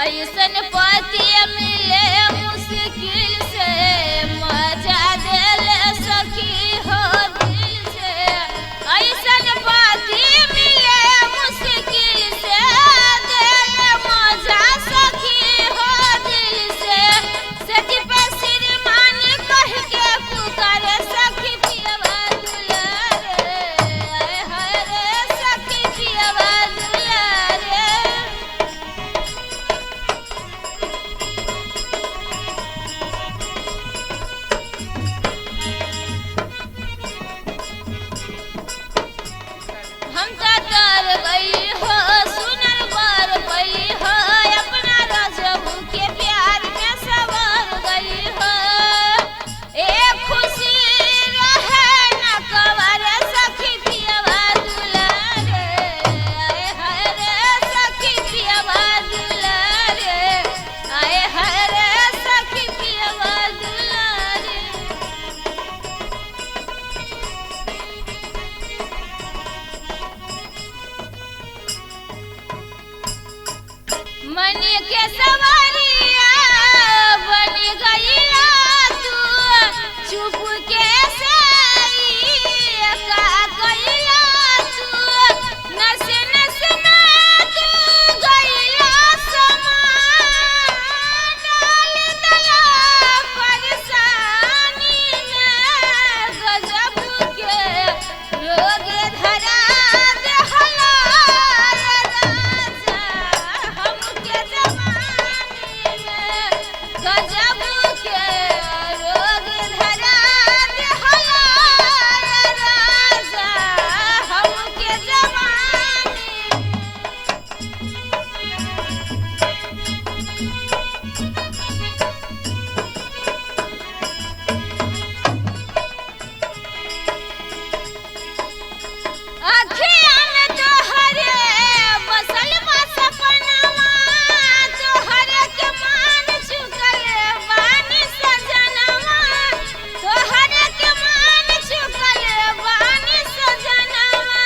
ऐसन पति मिले मुश्किल से, मजा देले सखी हो दिल से। ऐसन पति मिले मुश्किल से, देले मजा सखी हो दिल से। सखी पे श्रीमान कह के पुकारे सखी पियवा दुलारे, आए हाय रे सखी पियवा दुलारे। हम तर गई हो सुनल बर गई हो, अपना रजबू के प्यार में सवर गई हो। एक खुशी रहे न कवर सखी पियवा दुलारे, आए हाय रे सखी पियवा दुलारे, आए हाय रे सखी पियवा दुलारे। मन के सवारिया बन गईला तू, चुप के से का गईला तू। नस नस में तू गईला समा, डाल दला परेशानी में। गजब के रोग धरा देहला राजा हमके जवानी में। गजब के रोग धरा देहला राजा हमके जवानी में। अखिया में तोहरे बसल बा सपनवा, तोहरे के मान चुकल बानी सजनवा। तोहरे के मान चुकल बानी सजनवा।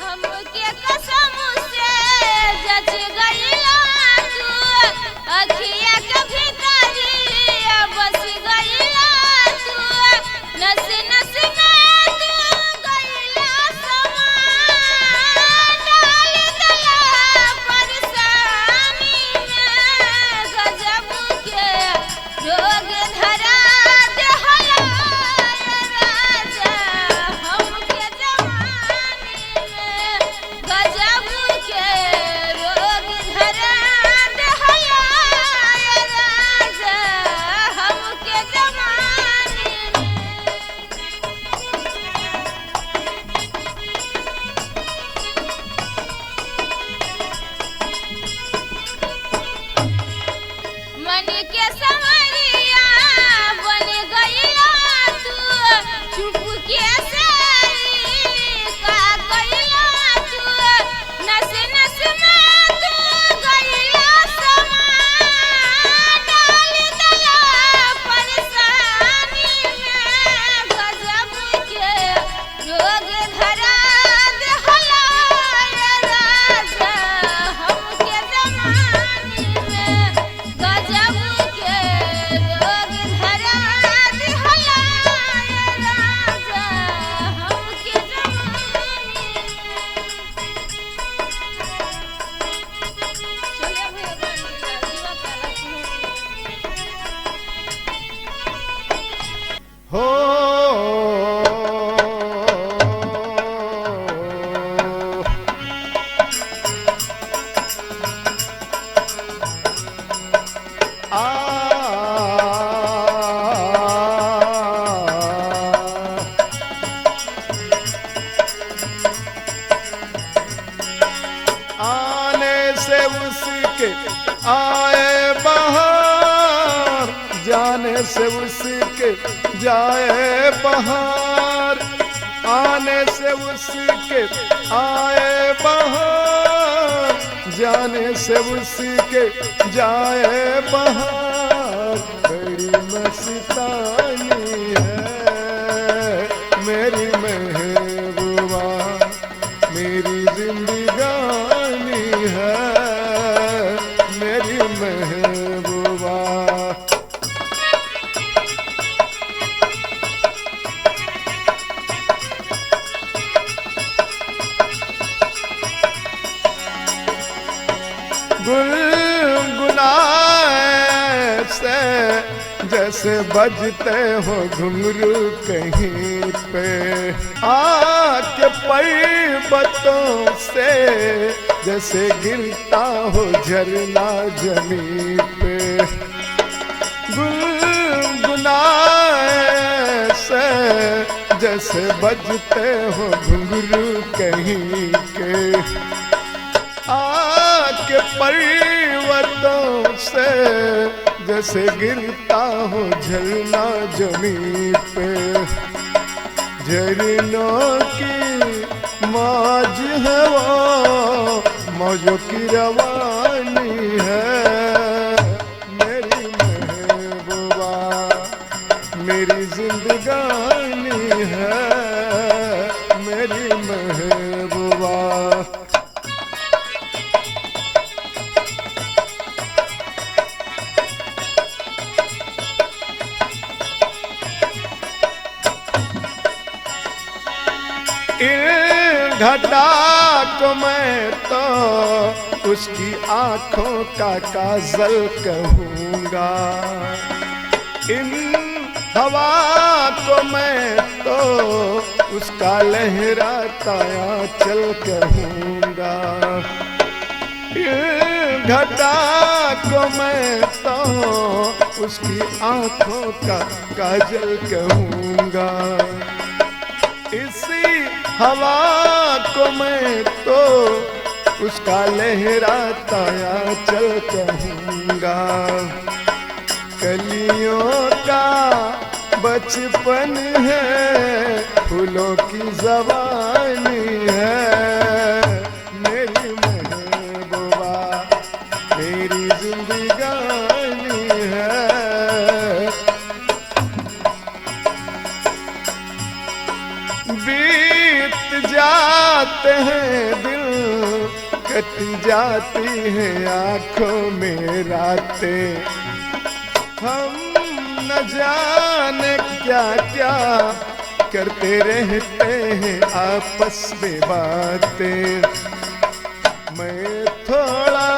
हमके कसम से जच गईला तू, अखिया के भीतरिया बस गईला तू। नस नस में तू गईला समा, डाल दला परेशानी में। गजब के रोग धरा देहला राजा हमके जवानी में। गजब के रोग धरा देहला राजा हमके जवानी में। मन के संवरिया बन गईला तू, चुप के से का गईला तू। नस नस में तू गईला समा, डाल दला परेशानी में। गजब के रोग धरा देहला राजा हमके जवानी में। गजब के रोग धरा देहला राजा हमके जवानी में। चलिए भैया जीवा काला हो आने से उसके आए बहार, जाने से उसके जाए बहार। आने से उसके आए बहार, जाने से उसके जाए बहार। बड़ी मस्तानी है मेरी महबूबा, मेरी जिंदगानी है मेरी गुनगुनाए से जैसे बजते हो घुंघरू कहीं पे, आके पर्वतों से जैसे गिरता हो झरना जमीन पे। गुनगुनाए से जैसे बजते हो घुंघरू कहीं के, आके पर्वतों से जैसे गिरता हो झरना जमीन पे। झरनों की मौज है वो, मौजों की रवानी है। मेरी महबूबा मेरी जिंदगानी है, मेरी महबूबा। घटा को मैं तो उसकी आंखों का काजल कहूँगा, इन हवा को मैं तो उसका लहराता आंचल कहूँगा। घटा को मैं तो उसकी आंखों का काजल कहूँगा, इसी हवा को मैं तो उसका लहराता आंचल कहूँगा। कलियों का बचपन है, फूलों की ज़बानी है। मेरी महबूबा मेरी जिंदगानी है। बीत जाते हैं दिन, कट जाती हैं आँखों में रातें, हम न जाने क्या क्या करते रहते हैं आपस में बातें। मैं थोड़ा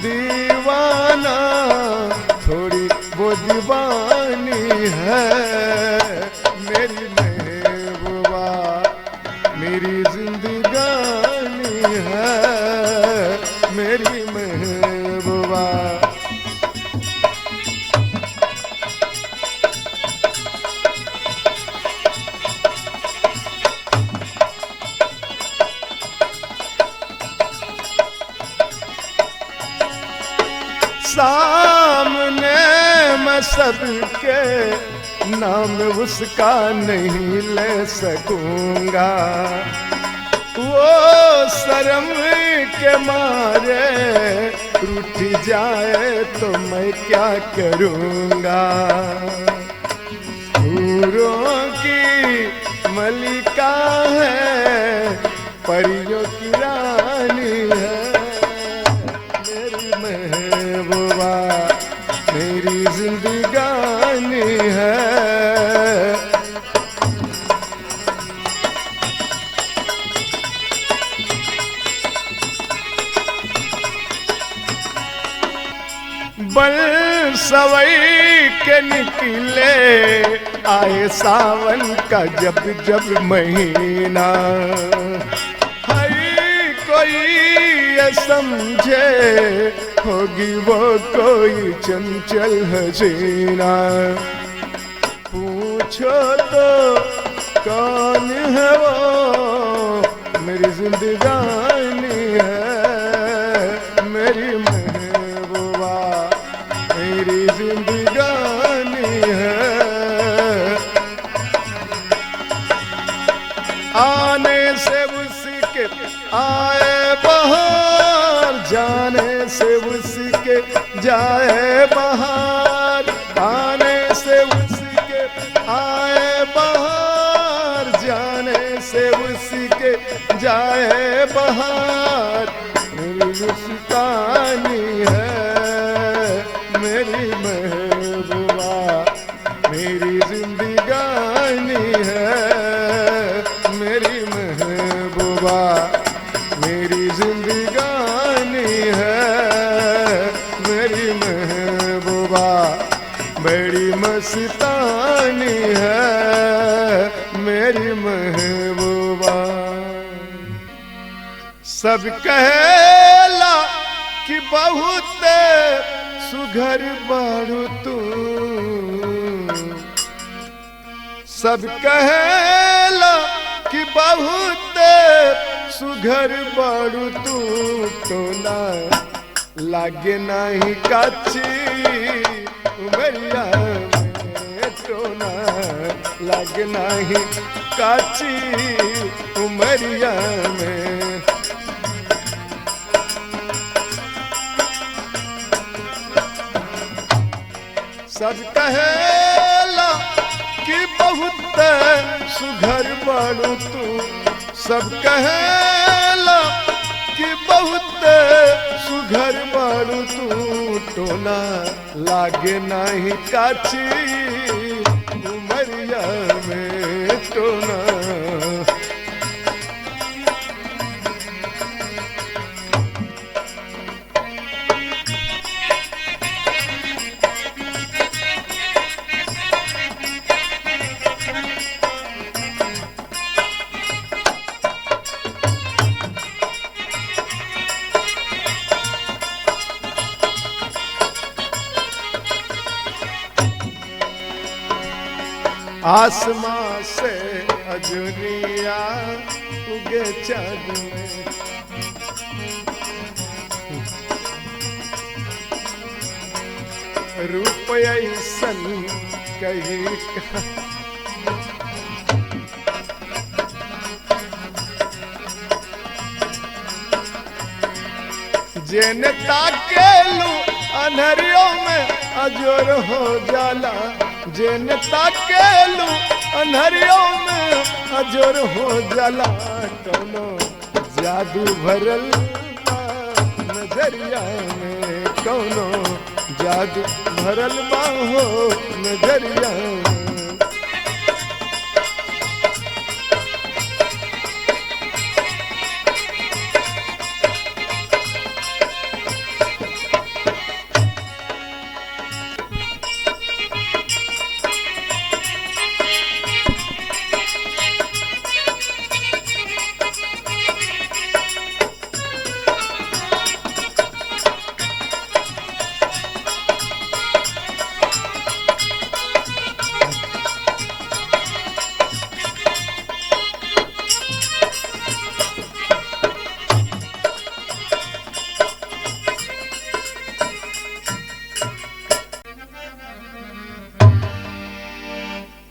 दीवाना, थोड़ी वो दीवानी है। मेरी महबूबा मेरी जिंदगानी है, मेरी महबूबा। सामने मैं सबके नाम उसका नहीं ले सकूंगा, वो शर्म के मारे रूठ जाए तो मैं क्या करूंगा। हूरों की मलिका है, परियों की रानी है। मेरी महबूबा मेरी जिंदगानी है। बल सवई के निकले आए सावन का जब जब महीना, हर कोई ये समझे होगी वो कोई चंचल हसीना। पूछो तो कौन है वो, मेरी जिंदगानी है। मेरी महबूबा मेरी जिंदगानी है। आने से उसके आए बहार, जाने से उसके जाए बहार। आने से उसके आए बहार, जाने से उसके जाए बहार। मेरी मुस्कानी है, मेरी महबूबा मेरी जिंदगानी है। मेरी महबूबा मेरी जिंदगानी है। मेरी महबूबा। सब कहेला कि बहुत सुघर बारू तू, सब कहेला कि बहुत सुघर बारू तू, टोला लागे नाही काची उमरिया में, टोला लागे नाही काची उमरिया में। सब कहेला कि बहुत सुघर बारू तू, सब कहेला कि बहुत सुघर बारू तू, टोला लागे नाही काची उमरिया में, टोला। आसमां से अजुरिया उगे चाँद में, रूप ऐसन कहीं का, जेन ताकेलू अनहरियों में अजोर हो जाला, जेन ताकेलू अनहरियों में अजोर हो जाला, कौनो जादू भरल बा नजरिया में, कौनो जादू भरल बा हो नजरिया में।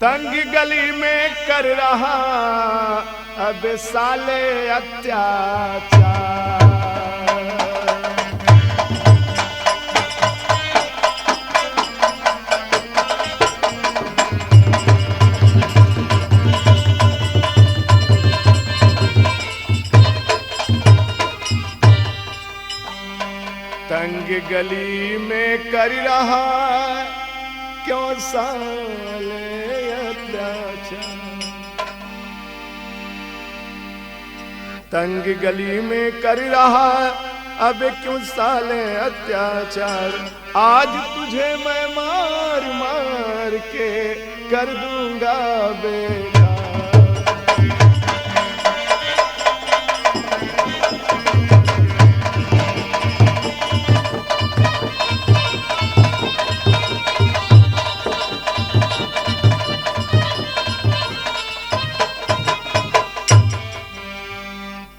तंग गली में कर रहा अब साले अत्याचार, तंग गली में कर रहा क्यों साले अत्याचार, तंग गली में कर रहा अब क्यों साले अत्याचार, आज तुझे मैं मार मार के कर दूंगा बेकार।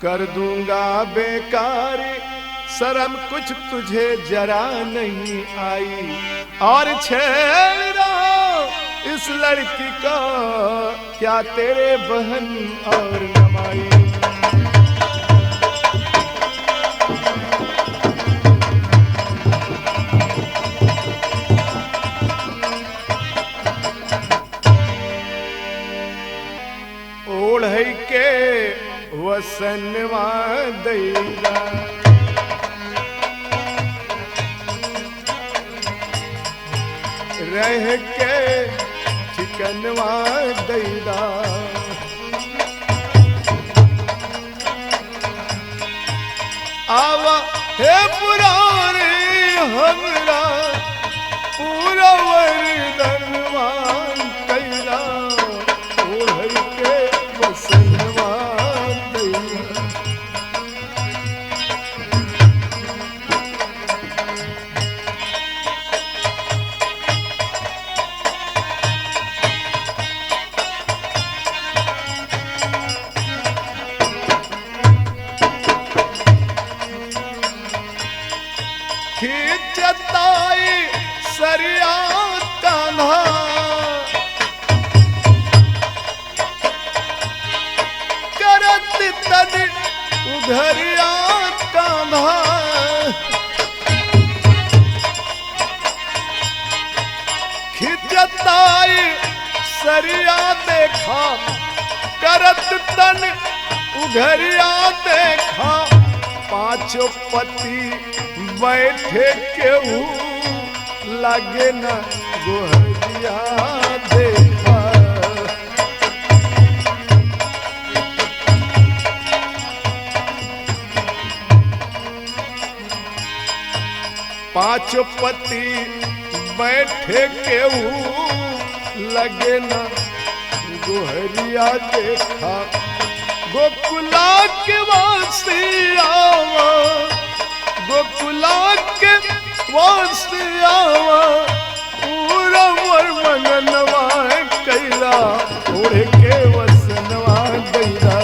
कर दूंगा बेकार, शर्म कुछ तुझे जरा नहीं आई, और छेड़ रहा इस लड़की को क्या तेरे बहन और नमाई। ओढ़ के वसनवा दैदा, रह के ठिकनवा दैदा, आवा हे पुरारी हमरा पूरा वरदनवा कैला, ओढ़ के नजरिया देखा करत तन उघरिया देखा पांचों पति बैठे केहू लगे न गोहरिया देखा पांचों पति बैठे केहू लगे न गोहरिया देखा गोकुला के वासियावा गोकुला के वासियावा पूरा मनवा कैला ओढ़ के वसनवा दैला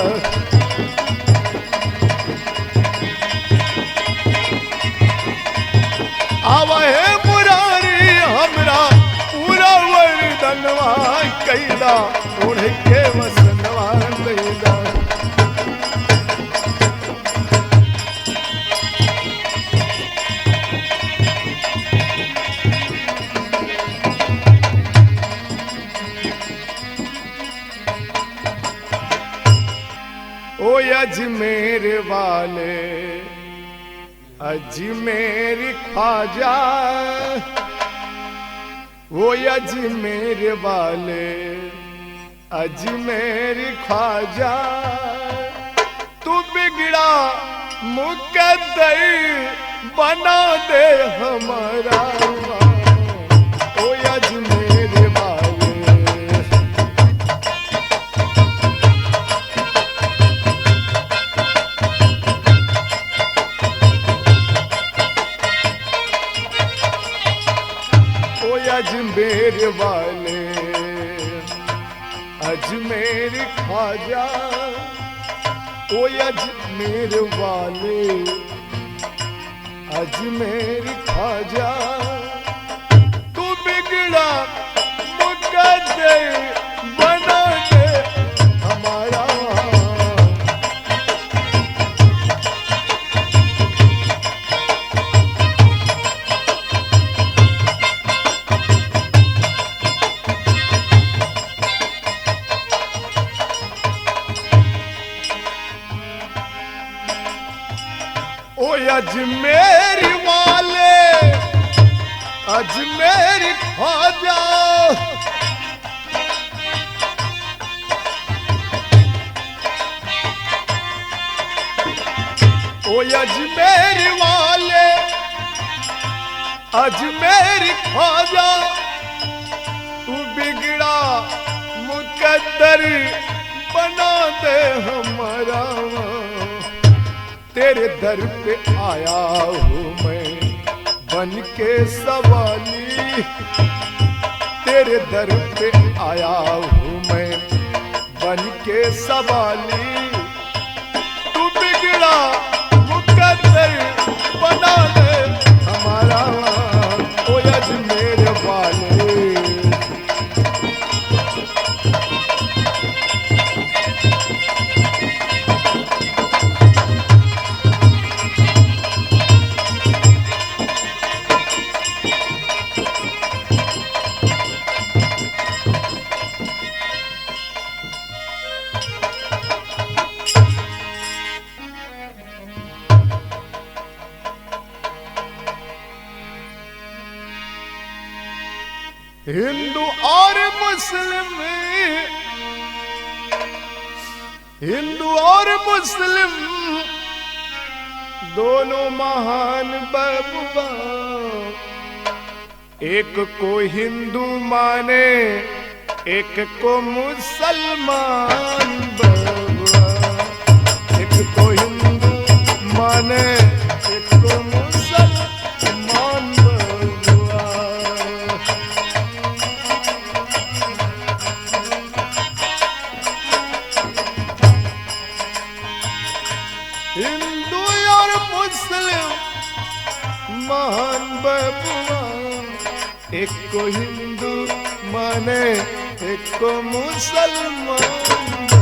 आवा है मुरारी हमरा पूरा वरदनवा कैला ओढ़ के वसनवा दैला ओ अजमेर वाले अजमेर ख्वाजा वो अजमेर वाले अजमेर ख्वाजा तू बिगड़ा मुकद्दर बना दे हमारा ओ अजमेर वाले अजमेर वाले अजमेर ख्वाजा ओ अजमेर वाले अजमेर ख्वाजा तू बिगड़ा मुकद्दर बना दे हमारा ओ अजमेर वाले अजमेर ख्वाजा ओ अजमेर वाले अजमेर ख्वाजा तू बिगड़ा मुकद्दर बना दे हमारा तेरे दर पे आया हूँ मैं बन के सवाली तेरे दर पे आया हूँ मैं बन के सवाली तू बिगड़ा मुकद्दर बना दे हमारा ओ अजमेर वाले हिंदू और मुस्लिम हिंदू और मुस्लिम दोनों महान बबुआ एक को हिंदू माने एक को मुसलमान बबुआ एक को हिंदू माने एक को मुसलमान बबुआ हिंदू और मुस्लिम महान बबुआ एक को हिंदू माने एक को मुसलमान